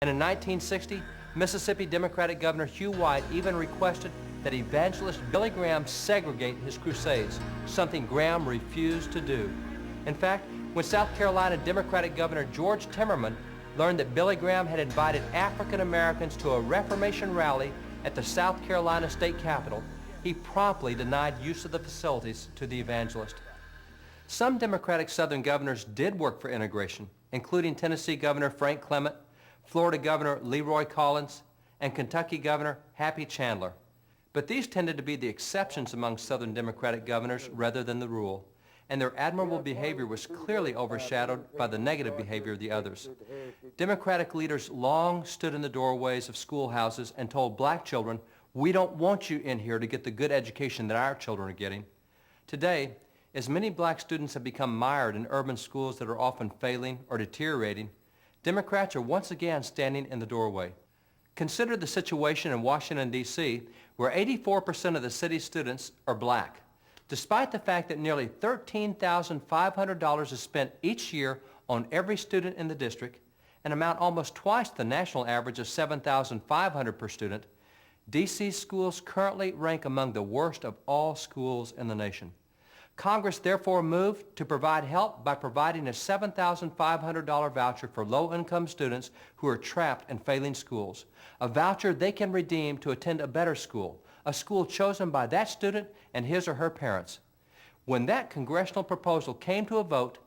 And in 1960, Mississippi Democratic Governor Hugh White even requested that evangelist Billy Graham segregate his crusades, something Graham refused to do. In fact, when South Carolina Democratic Governor George Timmerman learned that Billy Graham had invited African Americans to a Reformation rally at the South Carolina State Capitol, he promptly denied use of the facilities to the evangelist. Some Democratic Southern governors did work for integration, including Tennessee Governor Frank Clement, Florida Governor Leroy Collins, and Kentucky Governor Happy Chandler. But these tended to be the exceptions among Southern Democratic governors rather than the rule, and their admirable behavior was clearly overshadowed by the negative behavior of the others. Democratic leaders long stood in the doorways of schoolhouses and told black children, "We don't want you in here to get the good education that our children are getting." Today, as many black students have become mired in urban schools that are often failing or deteriorating, Democrats are once again standing in the doorway. Consider the situation in Washington, D.C., where 84% of the city's students are black, despite the fact that nearly $13,500 is spent each year on every student in the district, an amount almost twice the national average of $7,500 per student. D.C. schools currently rank among the worst of all schools in the nation. Congress therefore moved to provide help by providing a $7,500 voucher for low-income students who are trapped in failing schools, a voucher they can redeem to attend a better school, a school chosen by that student and his or her parents. When that congressional proposal came to a vote,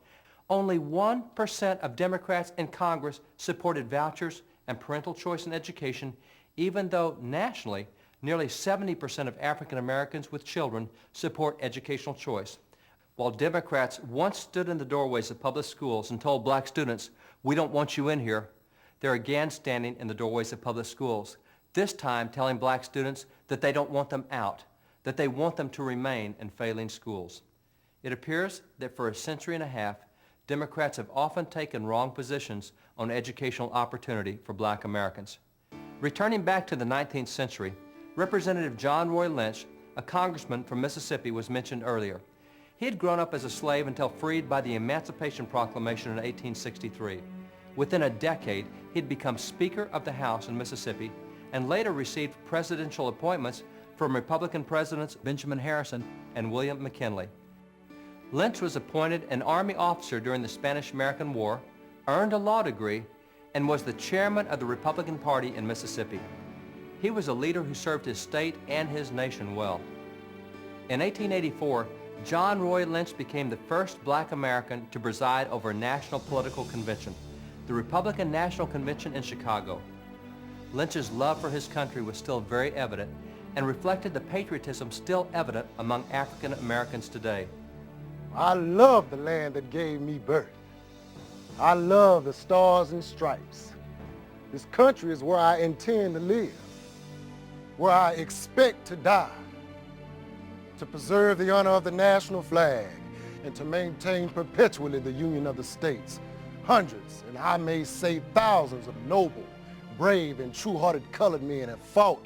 only 1% of Democrats in Congress supported vouchers and parental choice in education, even though nationally, nearly 70% of African Americans with children support educational choice. While Democrats once stood in the doorways of public schools and told black students, "We don't want you in here," they're again standing in the doorways of public schools, this time telling black students that they don't want them out, that they want them to remain in failing schools. It appears that for a century and a half, Democrats have often taken wrong positions on educational opportunity for black Americans. Returning back to the 19th century, Representative John Roy Lynch, a congressman from Mississippi, was mentioned earlier. He had grown up as a slave until freed by the Emancipation Proclamation in 1863. Within a decade, he had become Speaker of the House in Mississippi and later received presidential appointments from Republican Presidents Benjamin Harrison and William McKinley. Lynch was appointed an Army officer during the Spanish-American War, earned a law degree, and was the chairman of the Republican Party in Mississippi. He was a leader who served his state and his nation well. In 1884, John Roy Lynch became the first black American to preside over a national political convention, the Republican National Convention in Chicago. Lynch's love for his country was still very evident and reflected the patriotism still evident among African Americans today. I love the land that gave me birth. I love the stars and stripes. This country is where I intend to live, where I expect to die, to preserve the honor of the national flag and to maintain perpetually the union of the states. Hundreds, and I may say thousands of noble, brave, and true-hearted colored men have fought,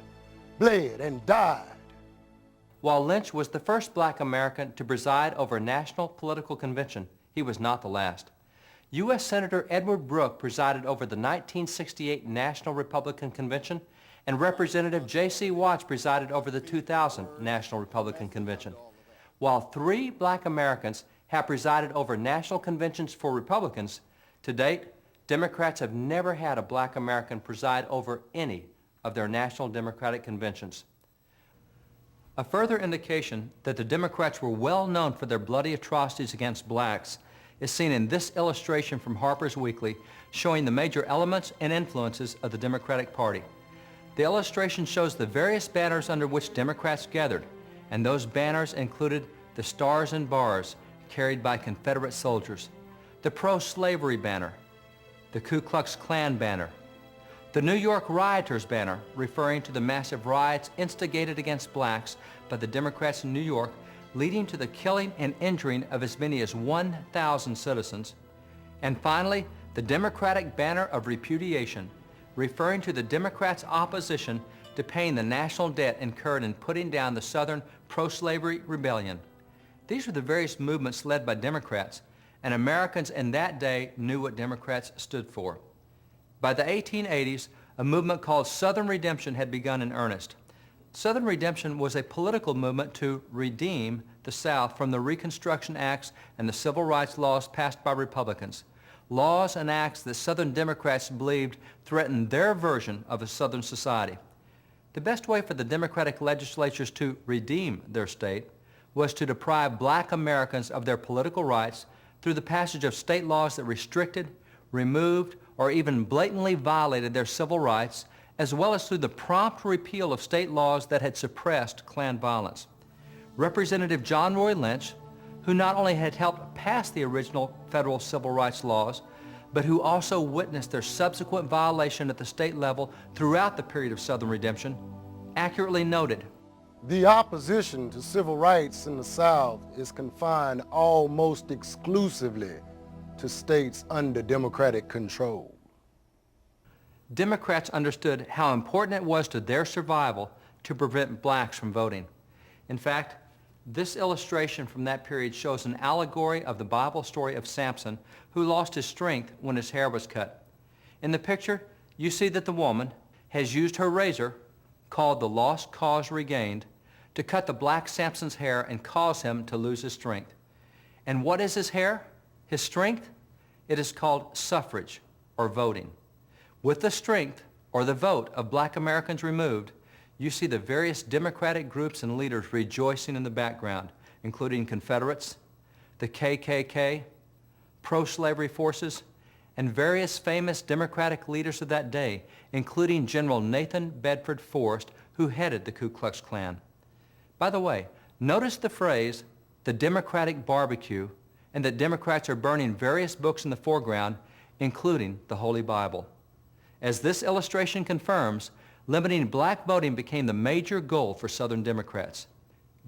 bled, and died. While Lynch was the first black American to preside over a national political convention, he was not the last. U.S. Senator Edward Brooke presided over the 1968 National Republican Convention, and Representative J.C. Watts presided over the 2000 National Republican Convention. While 3 black Americans have presided over national conventions for Republicans, to date, Democrats have never had a black American preside over any of their national Democratic conventions. A further indication that the Democrats were well known for their bloody atrocities against blacks is seen in this illustration from Harper's Weekly showing the major elements and influences of the Democratic Party. The illustration shows the various banners under which Democrats gathered, and those banners included the Stars and Bars carried by Confederate soldiers, the pro-slavery banner, the Ku Klux Klan banner, the New York Rioters banner, referring to the massive riots instigated against blacks by the Democrats in New York, leading to the killing and injuring of as many as 1,000 citizens, and finally, the Democratic banner of repudiation, referring to the Democrats' opposition to paying the national debt incurred in putting down the Southern pro-slavery rebellion. These were the various movements led by Democrats, and Americans in that day knew what Democrats stood for. By the 1880s, a movement called Southern Redemption had begun in earnest. Southern Redemption was a political movement to redeem the South from the Reconstruction Acts and the civil rights laws passed by Republicans, laws and acts that Southern Democrats believed threatened their version of a Southern society. The best way for the Democratic legislatures to redeem their state was to deprive black Americans of their political rights through the passage of state laws that restricted, removed, or even blatantly violated their civil rights, as well as through the prompt repeal of state laws that had suppressed Klan violence. Representative John Roy Lynch, who not only had helped pass the original federal civil rights laws, but who also witnessed their subsequent violation at the state level throughout the period of Southern Redemption, accurately noted, "The opposition to civil rights in the South is confined almost exclusively to states under Democratic control." Democrats understood how important it was to their survival to prevent blacks from voting. In fact, this illustration from that period shows an allegory of the Bible story of Samson, who lost his strength when his hair was cut. In the picture, you see that the woman has used her razor, called the lost cause regained, to cut the black Samson's hair and cause him to lose his strength. And what is his hair? His strength? It is called suffrage, or voting. With the strength, or the vote, of black Americans removed, you see the various Democratic groups and leaders rejoicing in the background, including Confederates, the KKK, pro-slavery forces, and various famous Democratic leaders of that day, including General Nathan Bedford Forrest, who headed the Ku Klux Klan. By the way, notice the phrase, the Democratic barbecue, and that Democrats are burning various books in the foreground, including the Holy Bible. As this illustration confirms, limiting black voting became the major goal for Southern Democrats.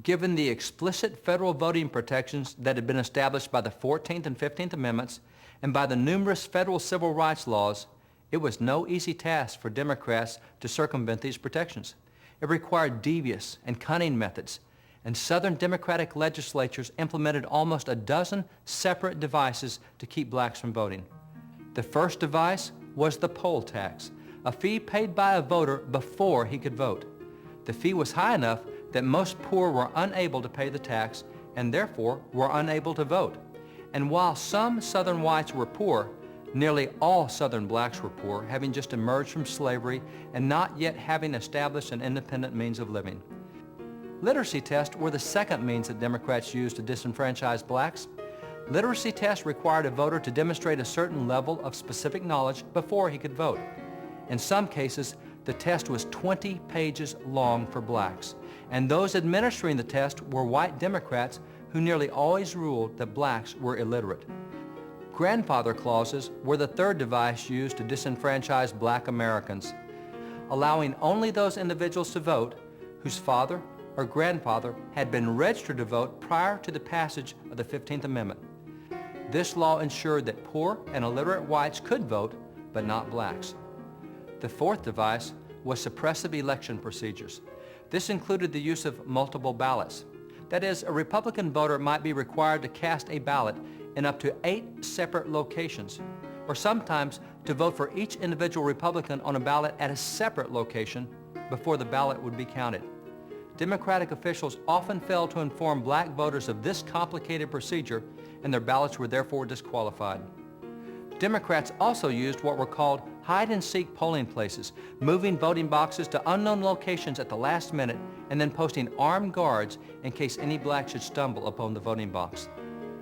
Given the explicit federal voting protections that had been established by the 14th and 15th Amendments and by the numerous federal civil rights laws, it was no easy task for Democrats to circumvent these protections. It required devious and cunning methods, and Southern Democratic legislatures implemented almost a dozen separate devices to keep blacks from voting. The first device was the poll tax, a fee paid by a voter before he could vote. The fee was high enough that most poor were unable to pay the tax and therefore were unable to vote. And while some Southern whites were poor, nearly all Southern blacks were poor, having just emerged from slavery and not yet having established an independent means of living. Literacy tests were the second means that Democrats used to disenfranchise blacks. Literacy tests required a voter to demonstrate a certain level of specific knowledge before he could vote. In some cases, the test was 20 pages long for blacks, and those administering the test were white Democrats who nearly always ruled that blacks were illiterate. Grandfather clauses were the third device used to disenfranchise black Americans, allowing only those individuals to vote whose father or grandfather had been registered to vote prior to the passage of the 15th Amendment. This law ensured that poor and illiterate whites could vote, but not blacks. The fourth device was suppressive election procedures. This included the use of multiple ballots. That is, a Republican voter might be required to cast a ballot in up to 8 separate locations, or sometimes to vote for each individual Republican on a ballot at a separate location before the ballot would be counted. Democratic officials often failed to inform black voters of this complicated procedure, and their ballots were therefore disqualified. Democrats also used what were called hide-and-seek polling places, moving voting boxes to unknown locations at the last minute and then posting armed guards in case any black should stumble upon the voting box.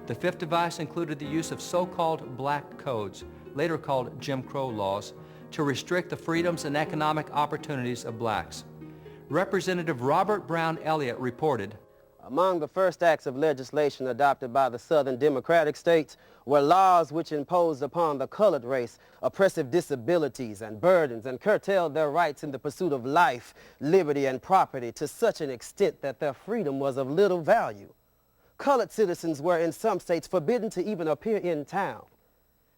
The fifth device included the use of so-called black codes, later called Jim Crow laws, to restrict the freedoms and economic opportunities of blacks. Representative Robert Brown Elliott reported, "Among the first acts of legislation adopted by the Southern Democratic states were laws which imposed upon the colored race oppressive disabilities and burdens and curtailed their rights in the pursuit of life, liberty, and property to such an extent that their freedom was of little value. Colored citizens were in some states forbidden to even appear in town.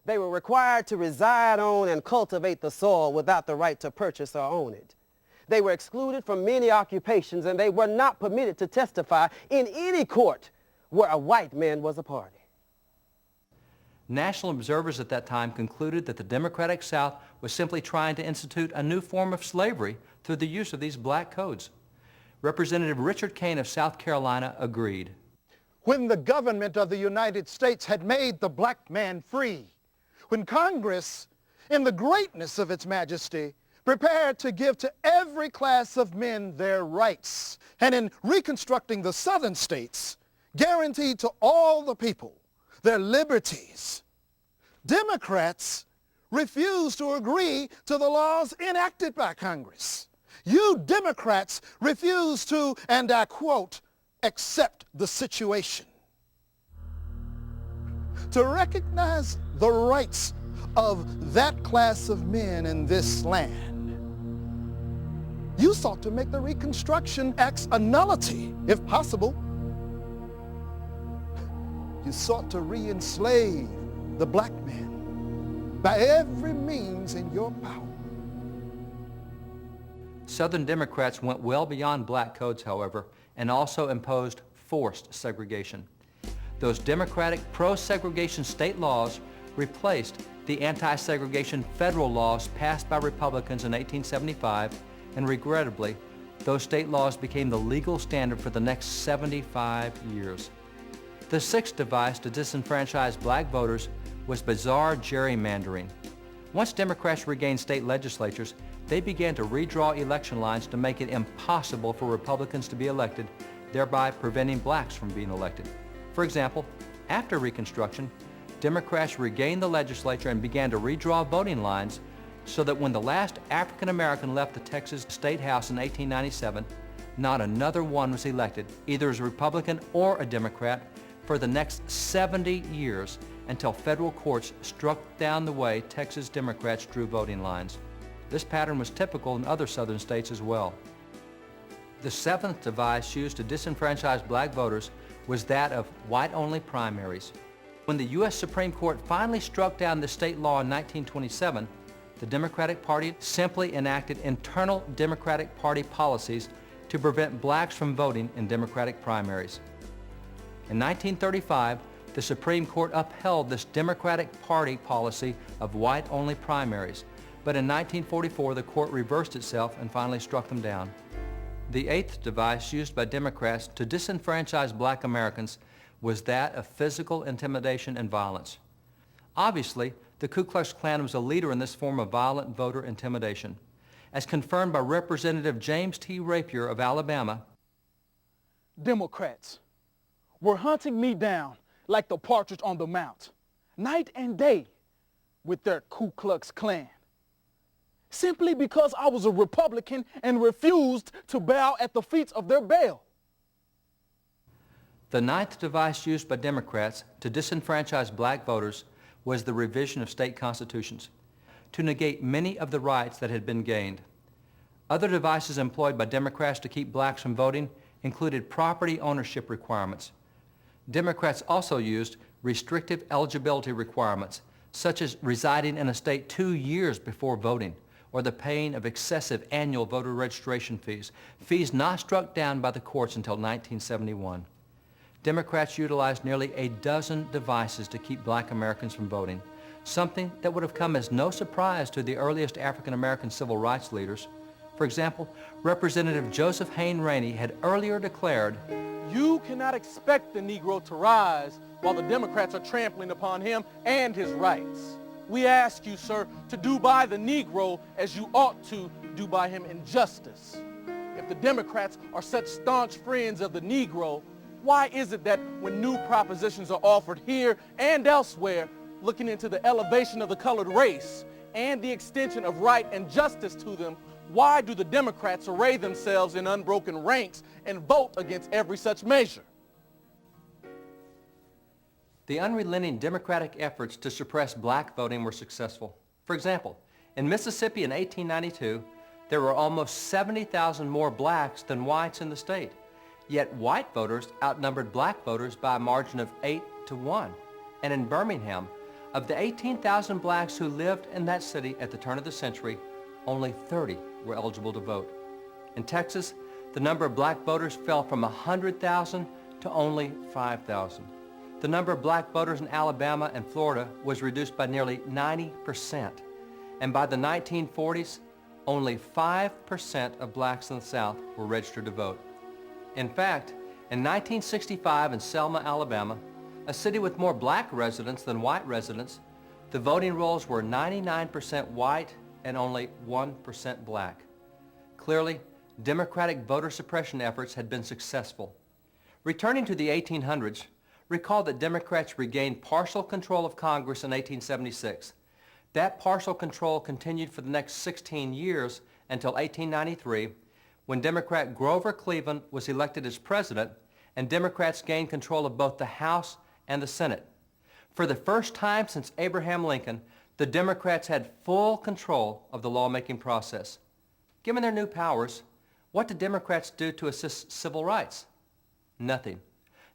They were required to reside on and cultivate the soil without the right to purchase or own it. They were excluded from many occupations, and they were not permitted to testify in any court where a white man was a party." National observers at that time concluded that the Democratic South was simply trying to institute a new form of slavery through the use of these black codes. Representative Richard Kane of South Carolina agreed. When the government of the United States had made the black man free, when Congress, in the greatness of its majesty, prepared to give to every class of men their rights, and in reconstructing the southern states, guaranteed to all the people their liberties, Democrats refused to agree to the laws enacted by Congress. You Democrats refused to, and I quote, accept the situation. To recognize the rights of that class of men in this land, you sought to make the Reconstruction Acts a nullity, if possible. You sought to re-enslave the black man by every means in your power. Southern Democrats went well beyond black codes, however, and also imposed forced segregation. Those Democratic pro-segregation state laws replaced the anti-segregation federal laws passed by Republicans in 1875, and regrettably, those state laws became the legal standard for the next 75 years. The sixth device to disenfranchise black voters was bizarre gerrymandering. Once Democrats regained state legislatures, they began to redraw election lines to make it impossible for Republicans to be elected, thereby preventing blacks from being elected. For example, after Reconstruction, Democrats regained the legislature and began to redraw voting lines so that when the last African American left the Texas State House in 1897, not another one was elected, either as a Republican or a Democrat, for the next 70 years until federal courts struck down the way Texas Democrats drew voting lines. This pattern was typical in other southern states as well. The seventh device used to disenfranchise black voters was that of white-only primaries. When the U.S. Supreme Court finally struck down the state law in 1927, the Democratic Party simply enacted internal Democratic Party policies to prevent blacks from voting in Democratic primaries. In 1935, the Supreme Court upheld this Democratic Party policy of white-only primaries, but in 1944 the court reversed itself and finally struck them down. The eighth device used by Democrats to disenfranchise black Americans was that of physical intimidation and violence. Obviously, the Ku Klux Klan was a leader in this form of violent voter intimidation. As confirmed by Representative James T. Rapier of Alabama, Democrats were hunting me down like the partridge on the mount, night and day with their Ku Klux Klan, simply because I was a Republican and refused to bow at the feet of their Baal. the ninth device used by Democrats to disenfranchise black voters was the revision of state constitutions to negate many of the rights that had been gained. Other devices employed by Democrats to keep blacks from voting included property ownership requirements. Democrats also used restrictive eligibility requirements, such as residing in a state 2 years before voting, or the paying of excessive annual voter registration fees, fees not struck down by the courts until 1971. Democrats utilized nearly a dozen devices to keep black Americans from voting, something that would have come as no surprise to the earliest African American civil rights leaders. For example, Representative Joseph Hayne Rainey had earlier declared, You cannot expect the Negro to rise while the Democrats are trampling upon him and his rights. We ask you, sir, to do by the Negro as you ought to do by him in justice. If the Democrats are such staunch friends of the Negro, why is it that when new propositions are offered here and elsewhere, looking into the elevation of the colored race and the extension of right and justice to them, why do the Democrats array themselves in unbroken ranks and vote against every such measure? the unrelenting Democratic efforts to suppress black voting were successful. For example, in Mississippi in 1892, there were almost 70,000 more blacks than whites in the state. Yet white voters outnumbered black voters by a margin of 8-1. And in Birmingham, of the 18,000 blacks who lived in that city at the turn of the century, only 30 were eligible to vote. In Texas, the number of black voters fell from 100,000 to only 5,000. the number of black voters in Alabama and Florida was reduced by nearly 90%. And by the 1940s, only 5% of blacks in the South were registered to vote. In fact, in 1965 in Selma, Alabama, a city with more black residents than white residents, the voting rolls were 99% white and only 1% black. Clearly, Democratic voter suppression efforts had been successful. Returning to the 1800s, recall that Democrats regained partial control of Congress in 1876. That partial control continued for the next 16 years until 1893, when Democrat Grover Cleveland was elected as president and Democrats gained control of both the House and the Senate. For the first time since Abraham Lincoln, the Democrats had full control of the lawmaking process. Given their new powers, what did Democrats do to assist civil rights? Nothing.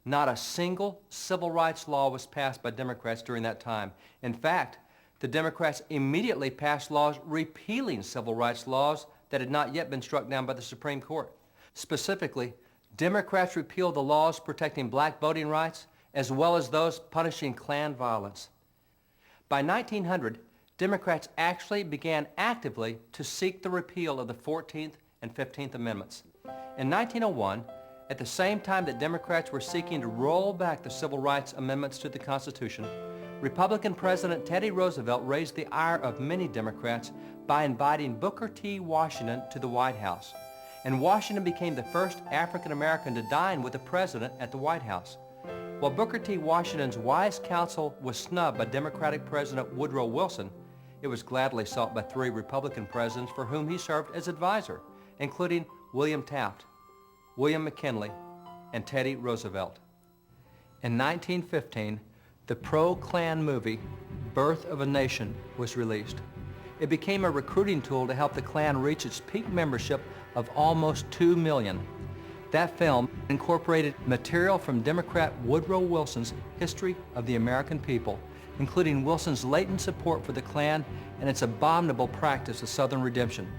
Not a single civil rights law was passed by Democrats during that time. In fact, the Democrats immediately passed laws repealing civil rights laws that had not yet been struck down by the Supreme Court. Specifically, Democrats repealed the laws protecting black voting rights as well as those punishing Klan violence. By 1900, Democrats actually began actively to seek the repeal of the 14th and 15th Amendments. In 1901, at the same time that Democrats were seeking to roll back the civil rights amendments to the Constitution, Republican President Teddy Roosevelt raised the ire of many Democrats by inviting Booker T. Washington to the White House. And Washington became the first African American to dine with the president at the White House. While Booker T. Washington's wise counsel was snubbed by Democratic President Woodrow Wilson, it was gladly sought by 3 Republican presidents for whom he served as advisor, including William Taft, William McKinley, and Teddy Roosevelt. In 1915, the pro-Klan movie, Birth of a Nation, was released. It became a recruiting tool to help the Klan reach its peak membership of almost 2 million. That film incorporated material from Democrat Woodrow Wilson's History of the American People, including Wilson's latent support for the Klan and its abominable practice of Southern redemption.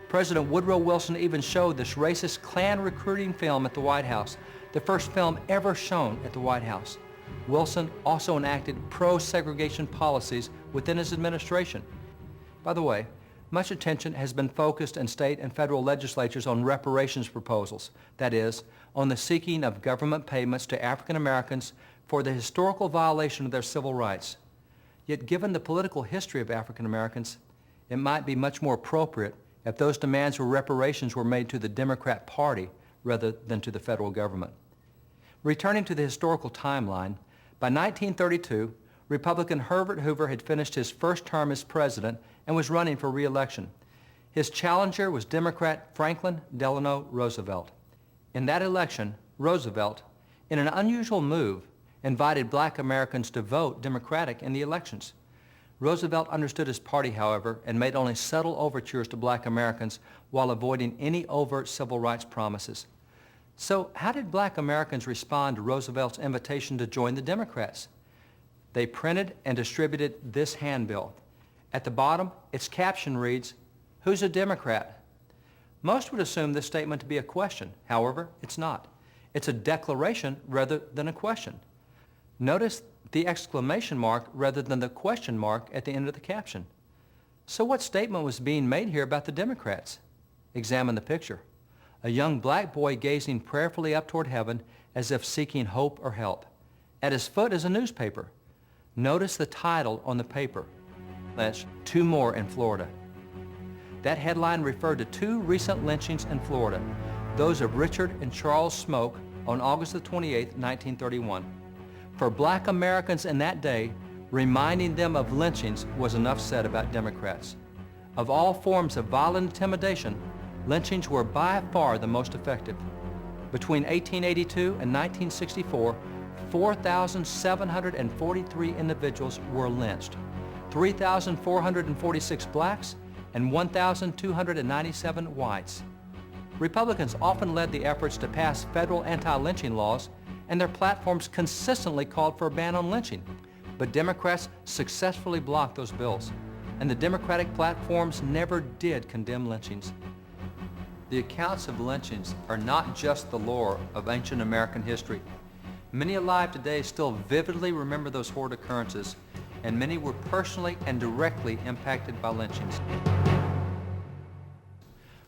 President Woodrow Wilson even showed this racist Klan recruiting film at the White House, the first film ever shown at the White House. Wilson also enacted pro-segregation policies within his administration. By the way, much attention has been focused in state and federal legislatures on reparations proposals, that is, on the seeking of government payments to African Americans for the historical violation of their civil rights. Yet given the political history of African Americans, it might be much more appropriate if those demands for reparations were made to the Democrat Party rather than to the federal government. Returning to the historical timeline, by 1932, Republican Herbert Hoover had finished his first term as president and was running for re-election. His challenger was Democrat Franklin Delano Roosevelt. In that election, Roosevelt, in an unusual move, invited black Americans to vote Democratic in the elections. Roosevelt understood his party, however, and made only subtle overtures to black Americans while avoiding any overt civil rights promises. So how did black Americans respond to Roosevelt's invitation to join the Democrats? They printed and distributed this handbill. At the bottom, its caption reads, "Who's a Democrat?" Most would assume this statement to be a question. However, it's not. It's a declaration rather than a question. Notice the exclamation mark rather than the question mark at the end of the caption. So what statement was being made here about the Democrats? Examine the picture. A young black boy gazing prayerfully up toward heaven as if seeking hope or help. At his foot is a newspaper. Notice the title on the paper. Lynch, 2 more in Florida. That headline referred to 2 recent lynchings in Florida, those of Richard and Charles Smoke on August 28, 1931. For black Americans in that day, reminding them of lynchings was enough said about Democrats. Of all forms of violent intimidation, lynchings were by far the most effective. Between 1882 and 1964, 4,743 individuals were lynched, 3,446 blacks and 1,297 whites. Republicans often led the efforts to pass federal anti-lynching laws, and their platforms consistently called for a ban on lynching. But Democrats successfully blocked those bills, and the Democratic platforms never did condemn lynchings. The accounts of lynchings are not just the lore of ancient American history. Many alive today still vividly remember those horrid occurrences, and many were personally and directly impacted by lynchings.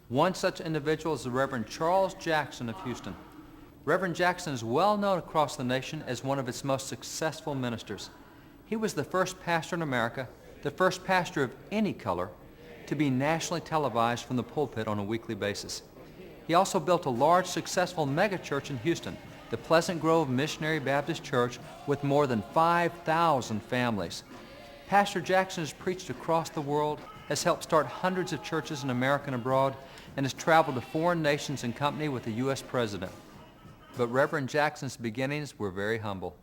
One such individual is the Reverend Charles Jackson of Houston. Reverend Jackson is well known across the nation as one of its most successful ministers. He was the first pastor in America, the first pastor of any color, to be nationally televised from the pulpit on a weekly basis. He also built a large, successful megachurch in Houston, the Pleasant Grove Missionary Baptist Church, with more than 5,000 families. Pastor Jackson has preached across the world, has helped start hundreds of churches in America and abroad, and has traveled to foreign nations in company with the U.S. President. But Reverend Jackson's beginnings were very humble.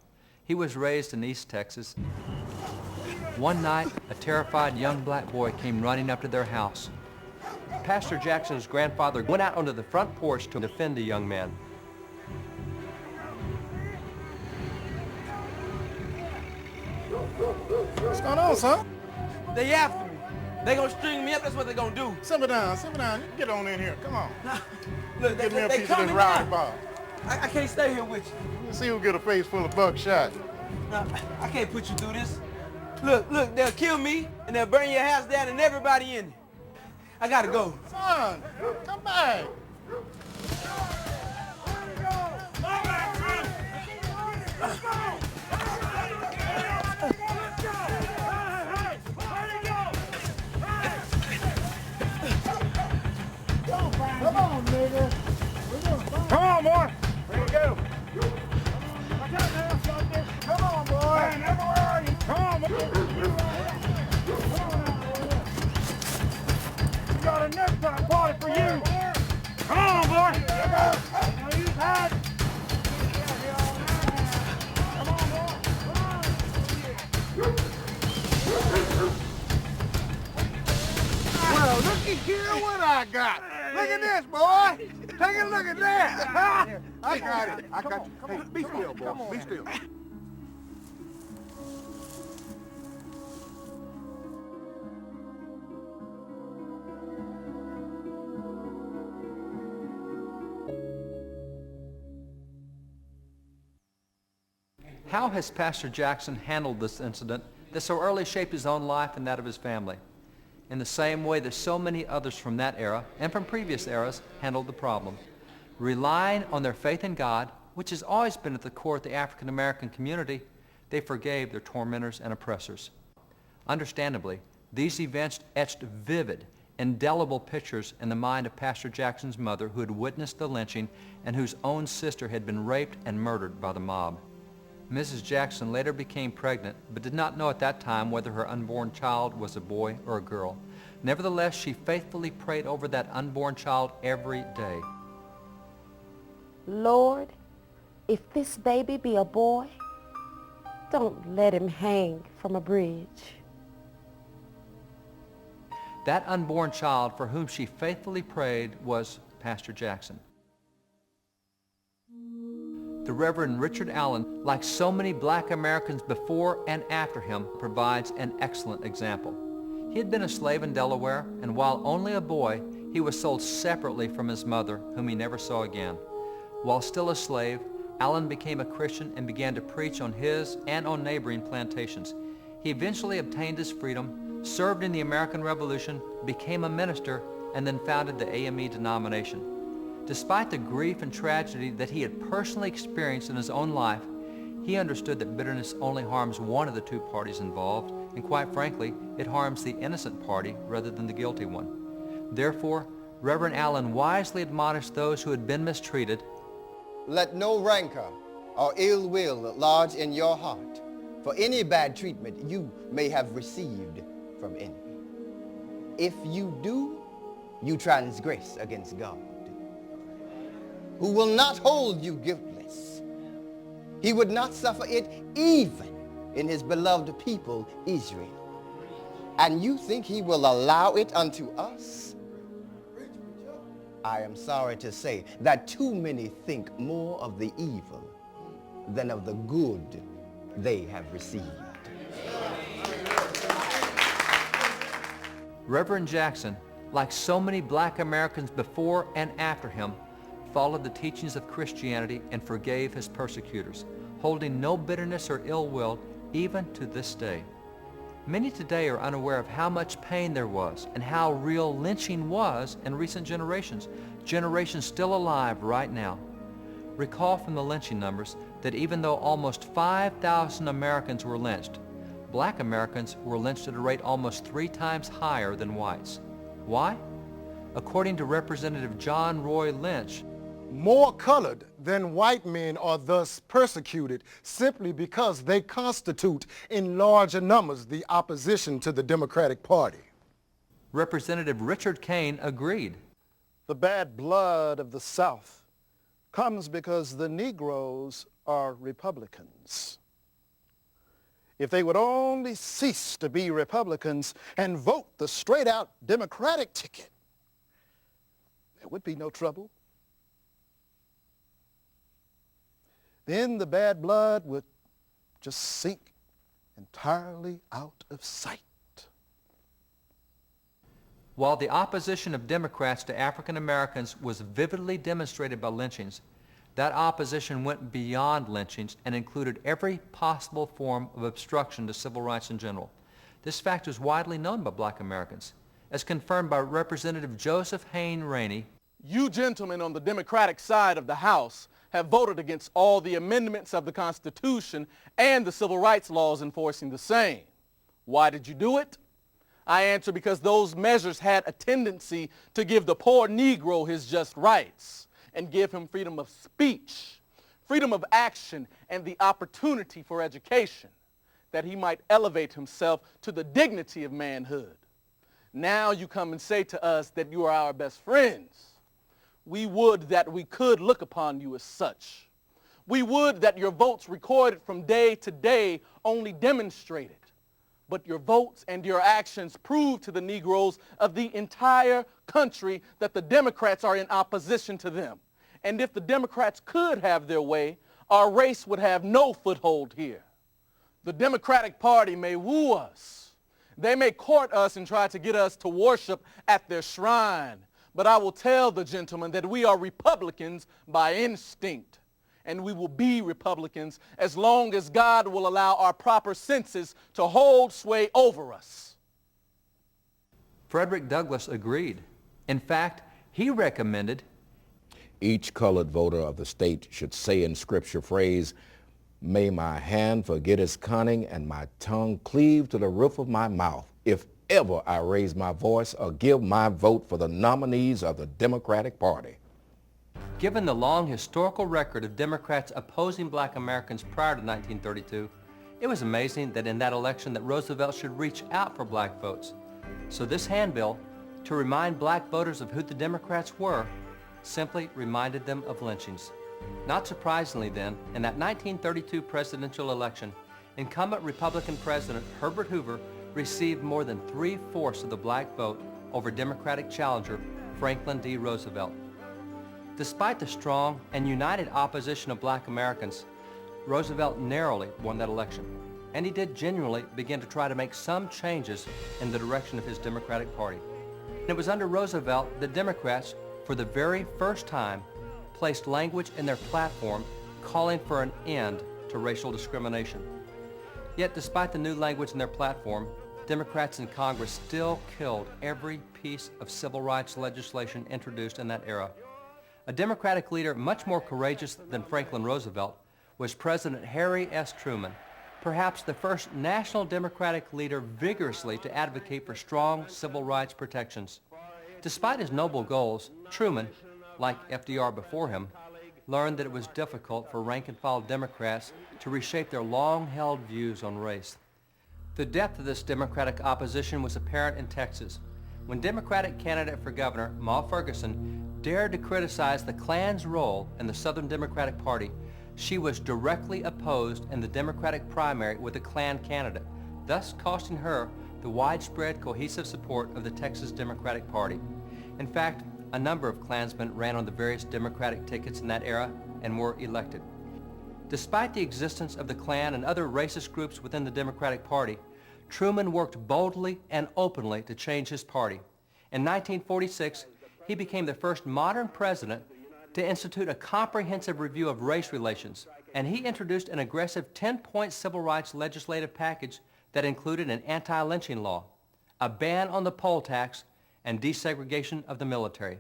He was raised in East Texas. One night, a terrified young black boy came running up to their house. Pastor Jackson's grandfather went out onto the front porch to defend the young man. What's going on, son? They after me. They gonna string me up, that's what they gonna do. Simmer down, simmer down. You can get on in here. Come on. Look, Give me a they piece of coming this rowdy now. bar. I can't stay here with you. Let's see who get a face full of buckshot. No, I can't put you through this. Look, they'll kill me, and they'll burn your house down and everybody in it. I gotta go. Son, come back. Come on, nigga. Come on, boy. There you go. Come on, boy. Man, everywhere are you? Come on, boy. We got a necktie party for you. Come on, boy. Now you hide. Come on, boy. Well, looky here what I got. Look at this, boy. Take a look at that. I got it. I got you. Hey, be still, boy. Be still. How has Pastor Jackson handled this incident that so early shaped his own life and that of his family? In the same way that so many others from that era and from previous eras handled the problem. Relying on their faith in God, which has always been at the core of the African American community, they forgave their tormentors and oppressors. Understandably, these events etched vivid, indelible pictures in the mind of Pastor Jackson's mother, who had witnessed the lynching and whose own sister had been raped and murdered by the mob. Mrs. Jackson later became pregnant, but did not know at that time whether her unborn child was a boy or a girl. Nevertheless, she faithfully prayed over that unborn child every day. Lord, if this baby be a boy, don't let him hang from a bridge. That unborn child for whom she faithfully prayed was Pastor Jackson. The Reverend Richard Allen, like so many black Americans before and after him, provides an excellent example. He had been a slave in Delaware, and while only a boy, he was sold separately from his mother, whom he never saw again. While still a slave, Allen became a Christian and began to preach on his and on neighboring plantations. He eventually obtained his freedom, served in the American Revolution, became a minister, and then founded the AME denomination. Despite the grief and tragedy that he had personally experienced in his own life, he understood that bitterness only harms one of the two parties involved, and quite frankly, it harms the innocent party rather than the guilty one. Therefore, Reverend Allen wisely admonished those who had been mistreated. Let no rancor or ill will lodge in your heart for any bad treatment you may have received from any. If you do, you transgress against God, who will not hold you guiltless. He would not suffer it even in his beloved people, Israel. And you think he will allow it unto us? I am sorry to say that too many think more of the evil than of the good they have received. Reverend Jackson, like so many black Americans before and after him, followed the teachings of Christianity and forgave his persecutors, holding no bitterness or ill will even to this day. Many today are unaware of how much pain there was and how real lynching was in recent generations, generations still alive right now. Recall from the lynching numbers that even though almost 5,000 Americans were lynched, black Americans were lynched at a rate almost 3 times higher than whites. Why? According to Representative John Roy Lynch, more colored than white men are thus persecuted simply because they constitute in larger numbers the opposition to the Democratic Party. Representative Richard Kane agreed. The bad blood of the South comes because the Negroes are Republicans. If they would only cease to be Republicans and vote the straight-out Democratic ticket, there would be no trouble. Then the bad blood would just sink entirely out of sight. While the opposition of Democrats to African Americans was vividly demonstrated by lynchings, that opposition went beyond lynchings and included every possible form of obstruction to civil rights in general. This fact is widely known by black Americans, as confirmed by Representative Joseph Hayne Rainey. You gentlemen on the Democratic side of the House have voted against all the amendments of the Constitution and the civil rights laws enforcing the same. Why did you do it? I answer because those measures had a tendency to give the poor Negro his just rights and give him freedom of speech, freedom of action, and the opportunity for education, that he might elevate himself to the dignity of manhood. Now you come and say to us that you are our best friends. We would that we could look upon you as such. We would that your votes recorded from day to day only demonstrated, but your votes and your actions prove to the Negroes of the entire country that the Democrats are in opposition to them. And if the Democrats could have their way, our race would have no foothold here. The Democratic Party may woo us. They may court us and try to get us to worship at their shrine. But I will tell the gentleman that we are Republicans by instinct, and we will be Republicans as long as God will allow our proper senses to hold sway over us. Frederick Douglass agreed. In fact, he recommended each colored voter of the state should say in scripture phrase, "May my hand forget its cunning and my tongue cleave to the roof of my mouth, if ever I raise my voice or give my vote for the nominees of the Democratic Party." Given the long historical record of Democrats opposing black Americans prior to 1932, it was amazing that in that election that Roosevelt should reach out for black votes. So this handbill, to remind black voters of who the Democrats were, simply reminded them of lynchings. Not surprisingly then, in that 1932 presidential election, incumbent Republican President Herbert Hoover received more than 3/4 of the black vote over Democratic challenger Franklin D. Roosevelt. Despite the strong and united opposition of black Americans, Roosevelt narrowly won that election, and he did genuinely begin to try to make some changes in the direction of his Democratic Party. And it was under Roosevelt that Democrats, for the very first time, placed language in their platform calling for an end to racial discrimination. Yet despite the new language in their platform, Democrats in Congress still killed every piece of civil rights legislation introduced in that era. A Democratic leader much more courageous than Franklin Roosevelt was President Harry S. Truman, perhaps the first national Democratic leader vigorously to advocate for strong civil rights protections. Despite his noble goals, Truman, like FDR before him, learned that it was difficult for rank-and-file Democrats to reshape their long-held views on race. The depth of this Democratic opposition was apparent in Texas, when Democratic candidate for governor Ma Ferguson dared to criticize the Klan's role in the Southern Democratic Party. She was directly opposed in the Democratic primary with a Klan candidate, thus costing her the widespread cohesive support of the Texas Democratic Party. In fact, a number of Klansmen ran on the various Democratic tickets in that era and were elected. Despite the existence of the Klan and other racist groups within the Democratic Party, Truman worked boldly and openly to change his party. In 1946, he became the first modern president to institute a comprehensive review of race relations, and he introduced an aggressive 10-point civil rights legislative package that included an anti-lynching law, a ban on the poll tax, and desegregation of the military.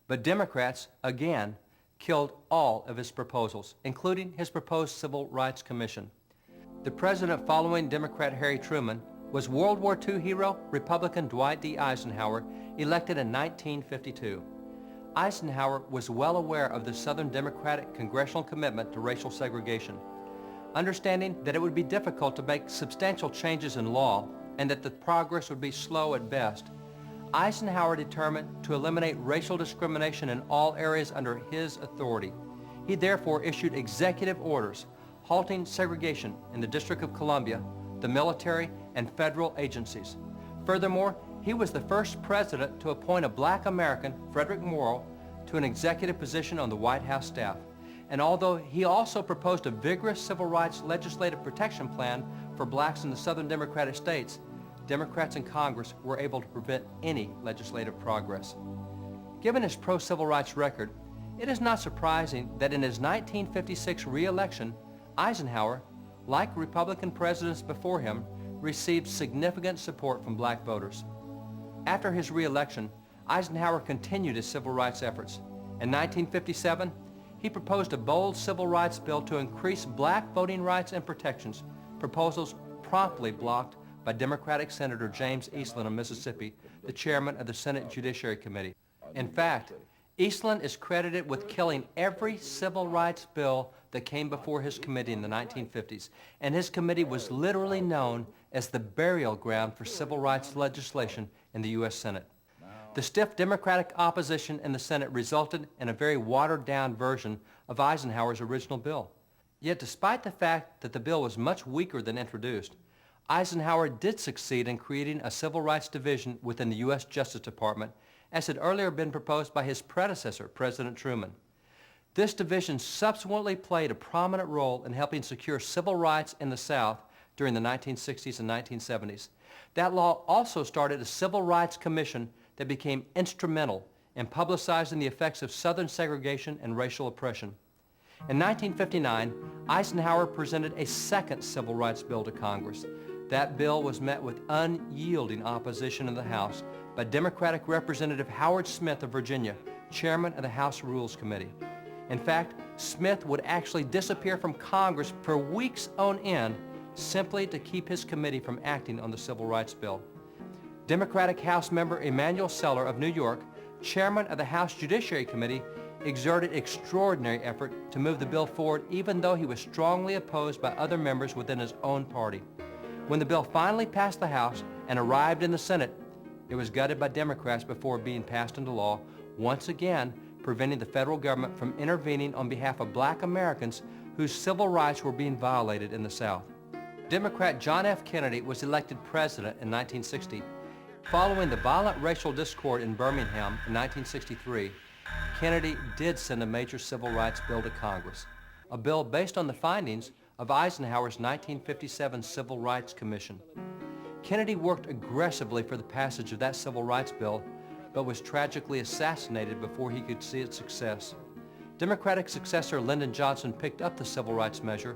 But Democrats, again, killed all of his proposals, including his proposed Civil Rights Commission. The president following Democrat Harry Truman was World War II hero Republican Dwight D. Eisenhower, elected in 1952. Eisenhower was well aware of the Southern Democratic congressional commitment to racial segregation. Understanding that it would be difficult to make substantial changes in law and that the progress would be slow at best, Eisenhower determined to eliminate racial discrimination in all areas under his authority. He therefore issued executive orders halting segregation in the District of Columbia, the military, and federal agencies. Furthermore, he was the first president to appoint a black American, Frederick Morrill, to an executive position on the White House staff. And although he also proposed a vigorous civil rights legislative protection plan for blacks in the Southern Democratic states, Democrats in Congress were able to prevent any legislative progress. Given his pro-civil rights record, it is not surprising that in his 1956 re-election, Eisenhower, like Republican presidents before him, received significant support from black voters. After his re-election, Eisenhower continued his civil rights efforts. In 1957, he proposed a bold civil rights bill to increase black voting rights and protections, proposals promptly blocked by Democratic Senator James Eastland of Mississippi, the chairman of the Senate Judiciary Committee. In fact, Eastland is credited with killing every civil rights bill that came before his committee in the 1950s, and his committee was literally known as the burial ground for civil rights legislation in the U.S. Senate. The stiff Democratic opposition in the Senate resulted in a very watered-down version of Eisenhower's original bill. Yet despite the fact that the bill was much weaker than introduced, Eisenhower did succeed in creating a civil rights division within the U.S. Justice Department, as had earlier been proposed by his predecessor, President Truman. This division subsequently played a prominent role in helping secure civil rights in the South during the 1960s and 1970s. That law also started a Civil Rights Commission that became instrumental in publicizing the effects of Southern segregation and racial oppression. In 1959, Eisenhower presented a second civil rights bill to Congress. That bill was met with unyielding opposition in the House by Democratic Representative Howard Smith of Virginia, chairman of the House Rules Committee. In fact, Smith would actually disappear from Congress for weeks on end simply to keep his committee from acting on the civil rights bill. Democratic House member Emanuel Seller of New York, chairman of the House Judiciary Committee, exerted extraordinary effort to move the bill forward even though he was strongly opposed by other members within his own party. When the bill finally passed the House and arrived in the Senate, it was gutted by Democrats before being passed into law, once again preventing the federal government from intervening on behalf of black Americans whose civil rights were being violated in the South. Democrat John F. Kennedy was elected president in 1960. Following the violent racial discord in Birmingham in 1963, Kennedy did send a major civil rights bill to Congress, a bill based on the findings of Eisenhower's 1957 Civil Rights Commission. Kennedy worked aggressively for the passage of that civil rights bill, but was tragically assassinated before he could see its success. Democratic successor Lyndon Johnson picked up the civil rights measure,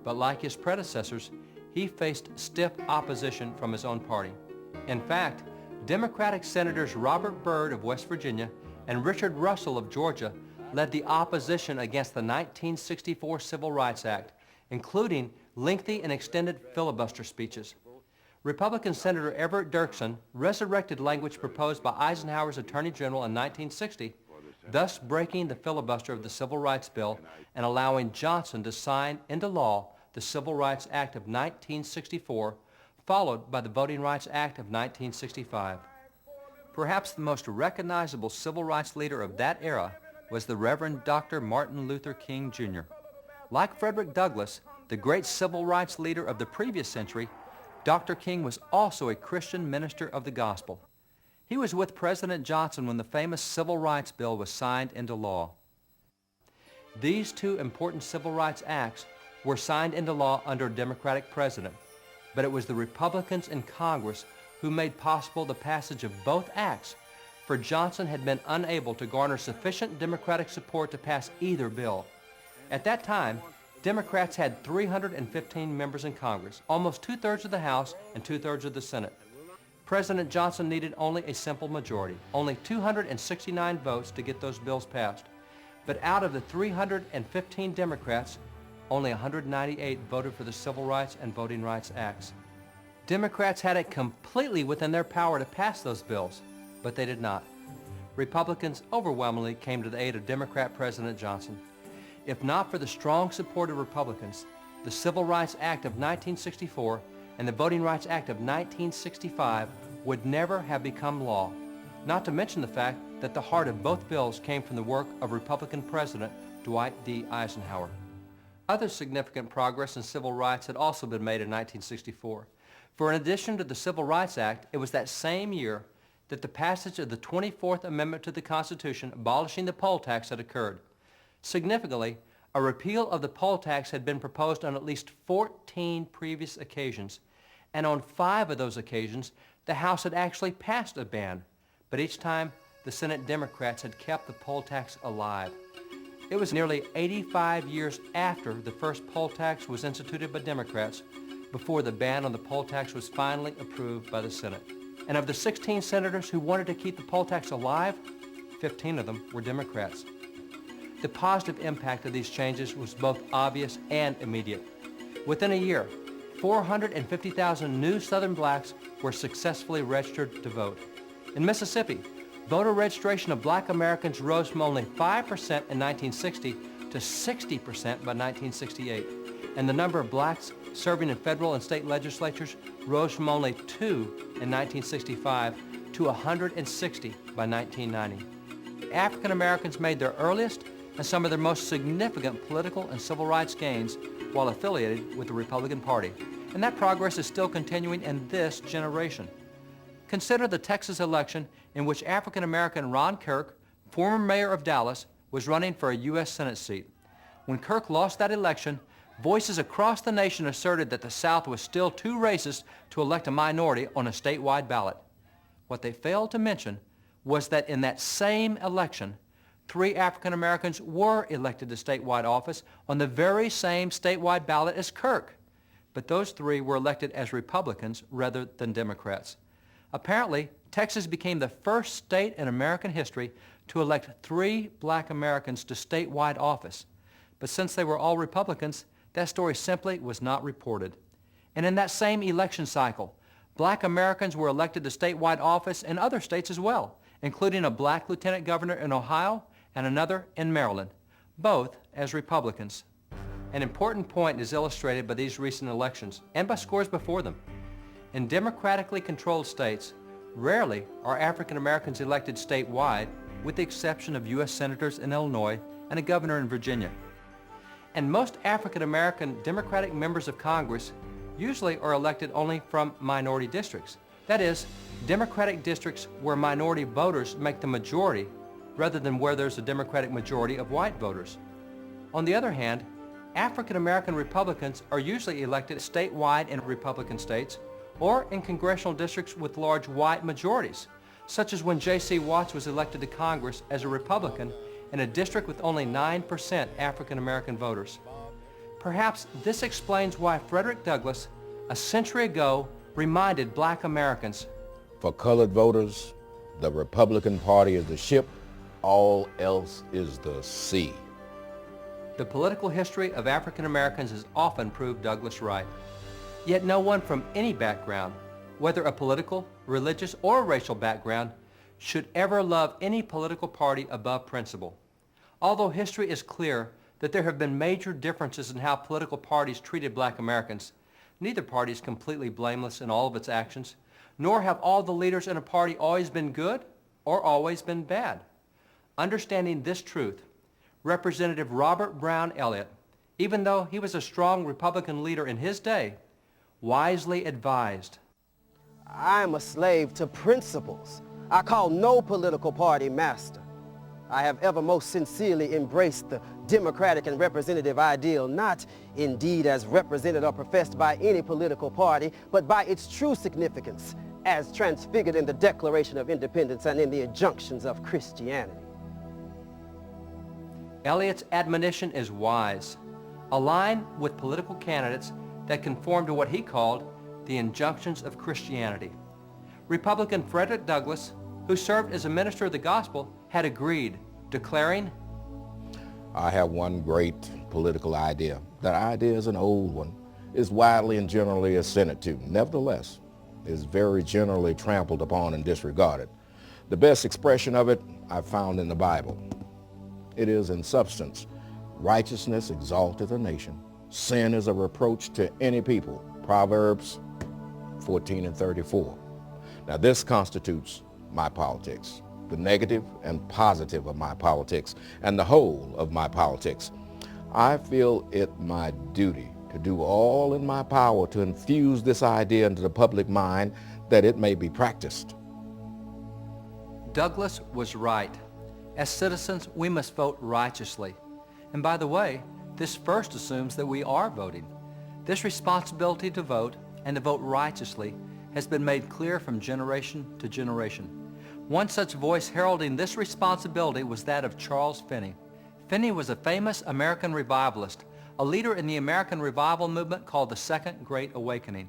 but like his predecessors, he faced stiff opposition from his own party. In fact, Democratic Senators Robert Byrd of West Virginia and Richard Russell of Georgia led the opposition against the 1964 Civil Rights Act, including lengthy and extended filibuster speeches. Republican Senator Everett Dirksen resurrected language proposed by Eisenhower's Attorney General in 1960, thus breaking the filibuster of the Civil Rights Bill and allowing Johnson to sign into law the Civil Rights Act of 1964, followed by the Voting Rights Act of 1965. Perhaps the most recognizable civil rights leader of that era was the Reverend Dr. Martin Luther King, Jr. Like Frederick Douglass, the great civil rights leader of the previous century, Dr. King was also a Christian minister of the gospel. He was with President Johnson when the famous Civil Rights Bill was signed into law. These two important civil rights acts were signed into law under a Democratic president, but it was the Republicans in Congress who made possible the passage of both acts, for Johnson had been unable to garner sufficient Democratic support to pass either bill. At that time, Democrats had 315 members in Congress, almost 2/3 of the House and 2/3 of the Senate. President Johnson needed only a simple majority, only 269 votes to get those bills passed. But out of the 315 Democrats, only 198 voted for the Civil Rights and Voting Rights Acts. Democrats had it completely within their power to pass those bills, but they did not. Republicans overwhelmingly came to the aid of Democrat President Johnson. If not for the strong support of Republicans, the Civil Rights Act of 1964 and the Voting Rights Act of 1965 would never have become law, not to mention the fact that the heart of both bills came from the work of Republican President Dwight D. Eisenhower. Other significant progress in civil rights had also been made in 1964. For in addition to the Civil Rights Act, it was that same year that the passage of the 24th Amendment to the Constitution abolishing the poll tax had occurred. Significantly, a repeal of the poll tax had been proposed on at least 14 previous occasions, and on 5 of those occasions, the House had actually passed a ban, but each time the Senate Democrats had kept the poll tax alive. It was nearly 85 years after the first poll tax was instituted by Democrats before the ban on the poll tax was finally approved by the Senate. And of the 16 senators who wanted to keep the poll tax alive, 15 of them were Democrats. The positive impact of these changes was both obvious and immediate. Within a year, 450,000 new Southern blacks were successfully registered to vote. In Mississippi, voter registration of black Americans rose from only 5% in 1960 to 60% by 1968, and the number of blacks serving in federal and state legislatures rose from only 2 in 1965 to 160 by 1990. African Americans made their earliest and some of their most significant political and civil rights gains while affiliated with the Republican Party, and that progress is still continuing in this generation. Consider the Texas election in which African American Ron Kirk, former mayor of Dallas, was running for a U.S. Senate seat. When Kirk lost that election, voices across the nation asserted that the South was still too racist to elect a minority on a statewide ballot. What they failed to mention was that in that same election, 3 African Americans were elected to statewide office on the very same statewide ballot as Kirk, but those 3 were elected as Republicans rather than Democrats. Apparently, Texas became the first state in American history to elect 3 black Americans to statewide office, but since they were all Republicans, that story simply was not reported. And in that same election cycle, black Americans were elected to statewide office in other states as well, including a black lieutenant governor in Ohio and another in Maryland, both as Republicans. An important point is illustrated by these recent elections and by scores before them. In democratically controlled states, rarely are African Americans elected statewide, with the exception of U.S. senators in Illinois and a governor in Virginia. And most African American Democratic members of Congress usually are elected only from minority districts. That is, Democratic districts where minority voters make the majority rather than where there's a Democratic majority of white voters. On the other hand, African American Republicans are usually elected statewide in Republican states or in congressional districts with large white majorities, such as when J.C. Watts was elected to Congress as a Republican in a district with only 9% African American voters. Perhaps this explains why Frederick Douglass, a century ago, reminded black Americans, For colored voters, the Republican Party is the ship, all else is the sea. the political history of African Americans has often proved Douglass right. Yet no one from any background, whether a political, religious, or racial background, should ever love any political party above principle. Although history is clear that there have been major differences in how political parties treated black Americans, neither party is completely blameless in all of its actions, nor have all the leaders in a party always been good or always been bad. Understanding this truth, Representative Robert Brown Elliott, even though he was a strong Republican leader in his day, wisely advised, I am a slave to principles. I call no political party master. I have ever most sincerely embraced the democratic and representative ideal, not indeed as represented or professed by any political party, but by its true significance, as transfigured in the Declaration of Independence and in the injunctions of Christianity. Elliott's admonition is wise. align with political candidates that conform to what he called the injunctions of Christianity. Republican Frederick Douglass, who served as a minister of the gospel, had agreed, declaring, I have one great political idea. That idea is an old one, is widely and generally assented to. Nevertheless, is very generally trampled upon and disregarded. The best expression of it I found in the Bible. It is in substance, righteousness exalteth a nation. Sin is a reproach to any people. Proverbs 14:34. Now this constitutes my politics, the negative and positive of my politics, and the whole of my politics. I feel it my duty to do all in my power to infuse this idea into the public mind that it may be practiced. Douglass was right. As citizens, we must vote righteously. And by the way, this first assumes that we are voting. This responsibility to vote and to vote righteously has been made clear from generation to generation. One such voice heralding this responsibility was that of Charles Finney. Finney was a famous American revivalist, a leader in the American revival movement called the Second Great Awakening.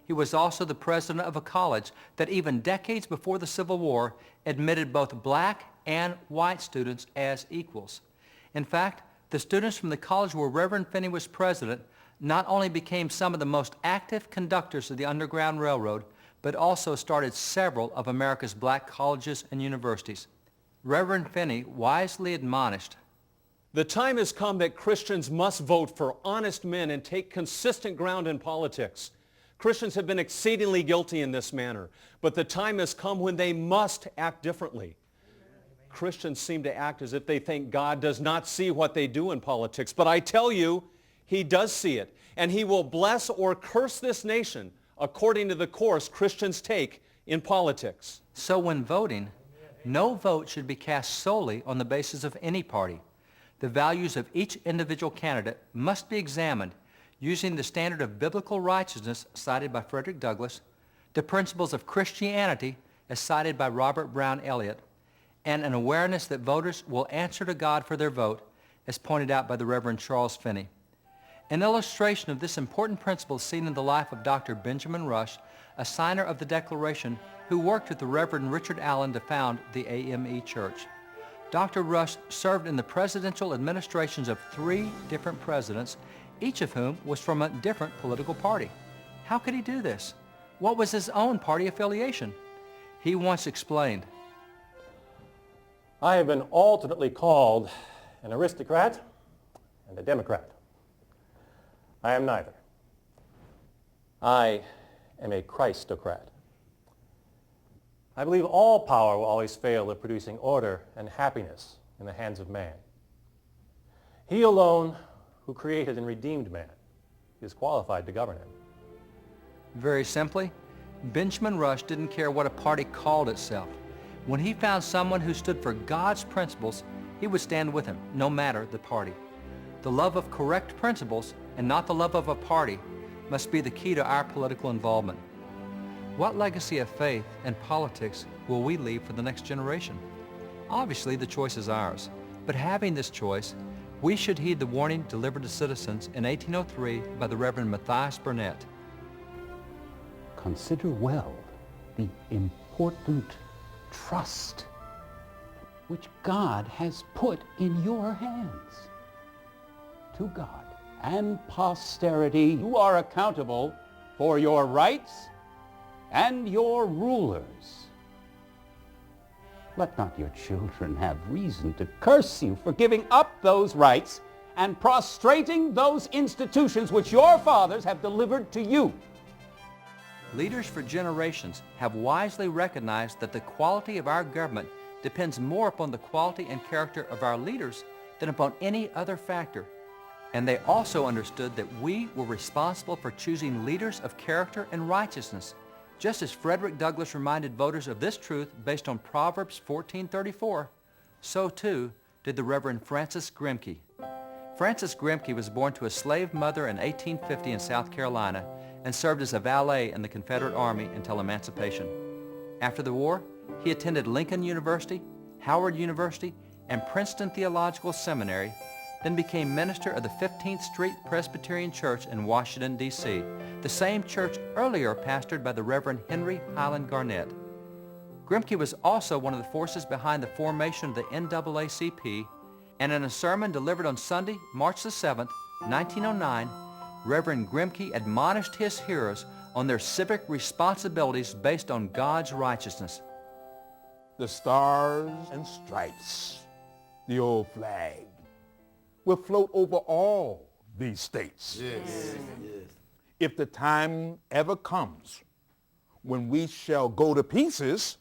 He was also the president of a college that even decades before the Civil War admitted both black and white students as equals. In fact, the students from the college where Reverend Finney was president not only became some of the most active conductors of the Underground Railroad, but also started several of America's black colleges and universities. Reverend Finney wisely admonished, the time has come that Christians must vote for honest men and take consistent ground in politics. Christians have been exceedingly guilty in this manner, but the time has come when they must act differently. Christians seem to act as if they think God does not see what they do in politics, but I tell you, he does see it, and he will bless or curse this nation according to the course Christians take in politics. So when voting, no vote should be cast solely on the basis of any party. The values of each individual candidate must be examined using the standard of biblical righteousness cited by Frederick Douglass, the principles of Christianity as cited by Robert Brown Elliott, and an awareness that voters will answer to God for their vote as pointed out by the Reverend Charles Finney. An illustration of this important principle is seen in the life of Dr. Benjamin Rush, a signer of the Declaration who worked with the Reverend Richard Allen to found the AME Church. Dr. Rush served in the presidential administrations of 3 different presidents, each of whom was from a different political party. How could he do this? What was his own party affiliation? He once explained, I have been alternately called an aristocrat and a Democrat. I am neither. I am a Christocrat. I believe all power will always fail at producing order and happiness in the hands of man. He alone who created and redeemed man is qualified to govern him. Very simply, Benjamin Rush didn't care what a party called itself. When he found someone who stood for God's principles, he would stand with him, no matter the party. The love of correct principles, and not the love of a party, must be the key to our political involvement. What legacy of faith and politics will we leave for the next generation? Obviously, the choice is ours. But having this choice, we should heed the warning delivered to citizens in 1803 by the Reverend Matthias Burnett. Consider well the important trust which God has put in your hands. To God and posterity, you are accountable for your rights and your rulers. Let not your children have reason to curse you for giving up those rights and prostrating those institutions which your fathers have delivered to you. Leaders for generations have wisely recognized that the quality of our government depends more upon the quality and character of our leaders than upon any other factor. And they also understood that we were responsible for choosing leaders of character and righteousness, just as Frederick Douglass reminded voters of this truth based on Proverbs 14:34, so too did the Reverend Francis Grimke. Francis Grimke was born to a slave mother in 1850 in South Carolina and served as a valet in the Confederate Army until emancipation. After the war, he attended Lincoln University, Howard University, and Princeton Theological Seminary, then became minister of the 15th Street Presbyterian Church in Washington, D.C., the same church earlier pastored by the Reverend Henry Highland Garnett. Grimke was also one of the forces behind the formation of the NAACP, and in a sermon delivered on Sunday, March the 7th, 1909, Reverend Grimke admonished his hearers on their civic responsibilities based on God's righteousness. The stars and stripes, the old flag, will float over all these states. Yes. If the time ever comes when we shall go to pieces,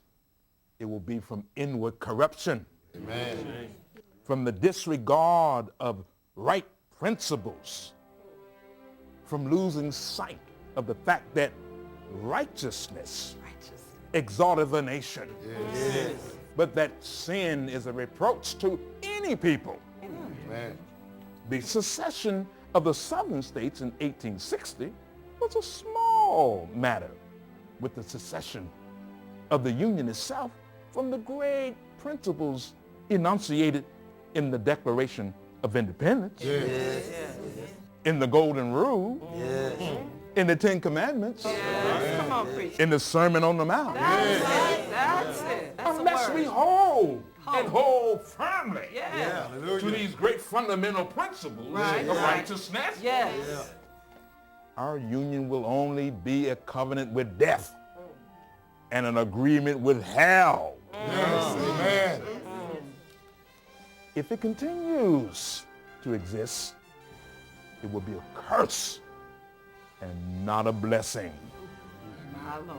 it will be from inward corruption. Amen. From the disregard of right principles, from losing sight of the fact that righteousness exalteth a nation, yes. But that sin is a reproach to any people. Amen. The secession of the southern states in 1860 was a small matter with the secession of the Union itself from the great principles enunciated in the Declaration of Independence, yes. Yes. In the Golden Rule, yes. In the Ten Commandments, yes. Come on, preacher. In the Sermon on the Mount. That's it. That's it. That's unless we hold firmly to these great fundamental principles of righteousness, yes. Our union will only be a covenant with death and an agreement with hell. Yes. Amen. If it continues to exist, it will be a curse and not a blessing. My Lord.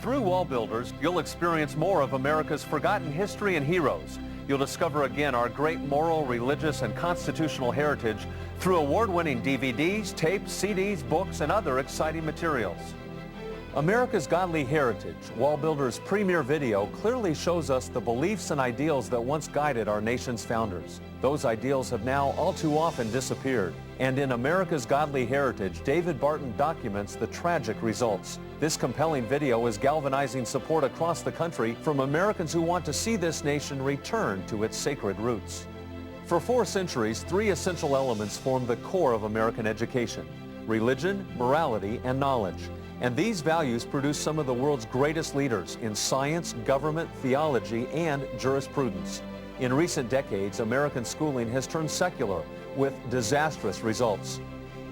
Through Wall Builders, you'll experience more of America's forgotten history and heroes. You'll discover again our great moral, religious, and constitutional heritage through award-winning DVDs, tapes, CDs, books, and other exciting materials. America's Godly Heritage, Wall Builders' premier video, clearly shows us the beliefs and ideals that once guided our nation's founders. Those ideals have now all too often disappeared. And in America's Godly Heritage, David Barton documents the tragic results. This compelling video is galvanizing support across the country from Americans who want to see this nation return to its sacred roots. For 4 centuries, 3 essential elements formed the core of American education: religion, morality, and knowledge. And these values produce some of the world's greatest leaders in science, government, theology, and jurisprudence. In recent decades, American schooling has turned secular with disastrous results.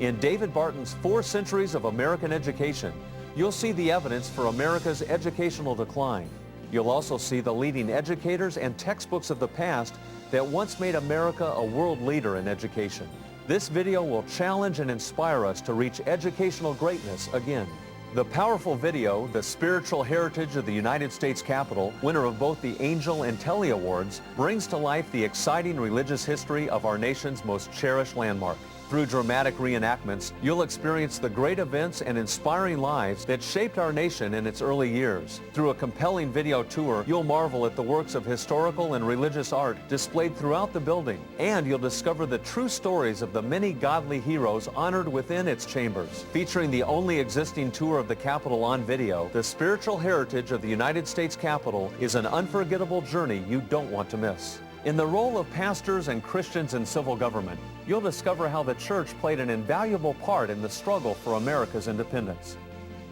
In David Barton's 4 Centuries of American Education, you'll see the evidence for America's educational decline. You'll also see the leading educators and textbooks of the past that once made America a world leader in education. This video will challenge and inspire us to reach educational greatness again. The powerful video, The Spiritual Heritage of the United States Capitol, winner of both the Angel and Telly Awards, brings to life the exciting religious history of our nation's most cherished landmark. Through dramatic reenactments, you'll experience the great events and inspiring lives that shaped our nation in its early years. Through a compelling video tour, you'll marvel at the works of historical and religious art displayed throughout the building, and you'll discover the true stories of the many godly heroes honored within its chambers. Featuring the only existing tour of the Capitol on video, The Spiritual Heritage of the United States Capitol is an unforgettable journey you don't want to miss. In the role of pastors and Christians in civil government, you'll discover how the church played an invaluable part in the struggle for America's independence.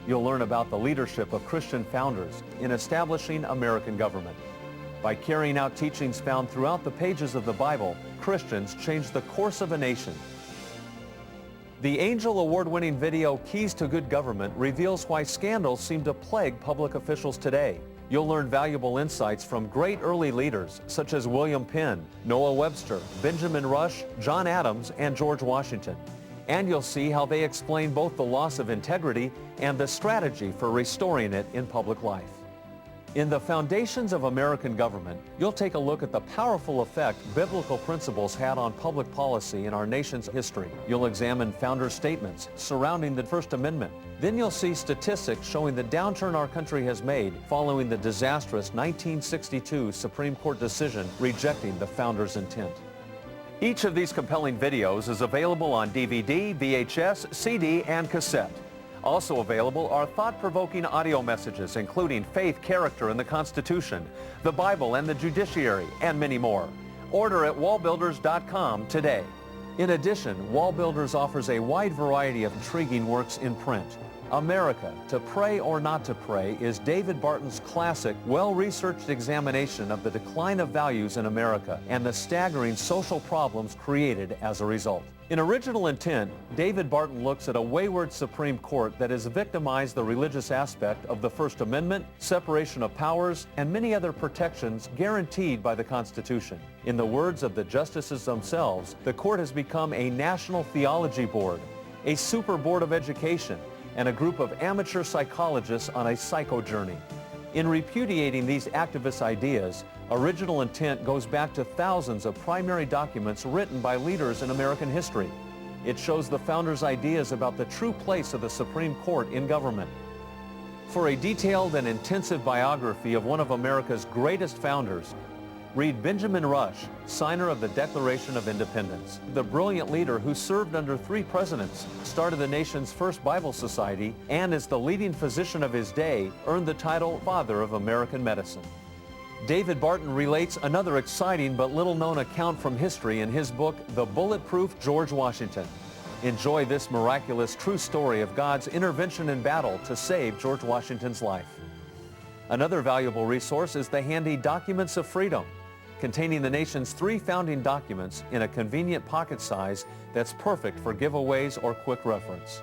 You'll learn about the leadership of Christian founders in establishing American government. By carrying out teachings found throughout the pages of the Bible, Christians changed the course of a nation. The Angel Award-winning video Keys to Good Government reveals why scandals seem to plague public officials today. You'll learn valuable insights from great early leaders such as William Penn, Noah Webster, Benjamin Rush, John Adams, and George Washington. And you'll see how they explain both the loss of integrity and the strategy for restoring it in public life. In The Foundations of American Government, you'll take a look at the powerful effect biblical principles had on public policy in our nation's history. You'll examine founder statements surrounding the First Amendment. Then you'll see statistics showing the downturn our country has made following the disastrous 1962 Supreme Court decision rejecting the founders' intent. Each of these compelling videos is available on DVD, VHS, CD, and cassette. Also available are thought-provoking audio messages including faith, character, and the Constitution, the Bible and the judiciary, and many more. Order at wallbuilders.com today. In addition, Wall Builders offers a wide variety of intriguing works in print. America, To Pray or Not to Pray is David Barton's classic, well-researched examination of the decline of values in America and the staggering social problems created as a result. In Original Intent, David Barton looks at a wayward Supreme Court that has victimized the religious aspect of the First Amendment, separation of powers, and many other protections guaranteed by the Constitution. In the words of the justices themselves, the court has become a national theology board, a super board of education, and a group of amateur psychologists on a psycho journey. In repudiating these activist ideas, Original Intent goes back to thousands of primary documents written by leaders in American history. It shows the founders' ideas about the true place of the Supreme Court in government. For a detailed and intensive biography of one of America's greatest founders, read Benjamin Rush, signer of the Declaration of Independence. The brilliant leader who served under 3 presidents, started the nation's first Bible Society, and as the leading physician of his day, earned the title Father of American Medicine. David Barton relates another exciting but little-known account from history in his book, The Bulletproof George Washington. Enjoy this miraculous true story of God's intervention in battle to save George Washington's life. Another valuable resource is the handy Documents of Freedom, containing the nation's 3 founding documents in a convenient pocket size that's perfect for giveaways or quick reference.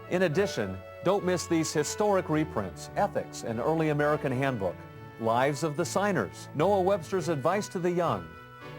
In addition, don't miss these historic reprints, Ethics, an Early American Handbook, Lives of the Signers, Noah Webster's Advice to the Young,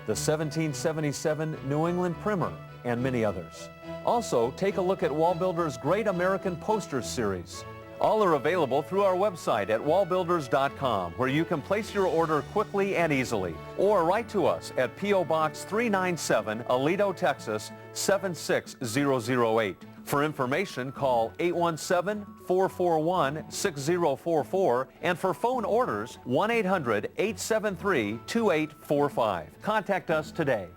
the 1777 New England Primer, and many others. Also, take a look at Wall Builders' Great American Posters series. All are available through our website at wallbuilders.com, where you can place your order quickly and easily, or write to us at P.O. Box 397, Aledo, Texas 76008. For information, call 817-441-6044, and for phone orders, 1-800-873-2845. Contact us today.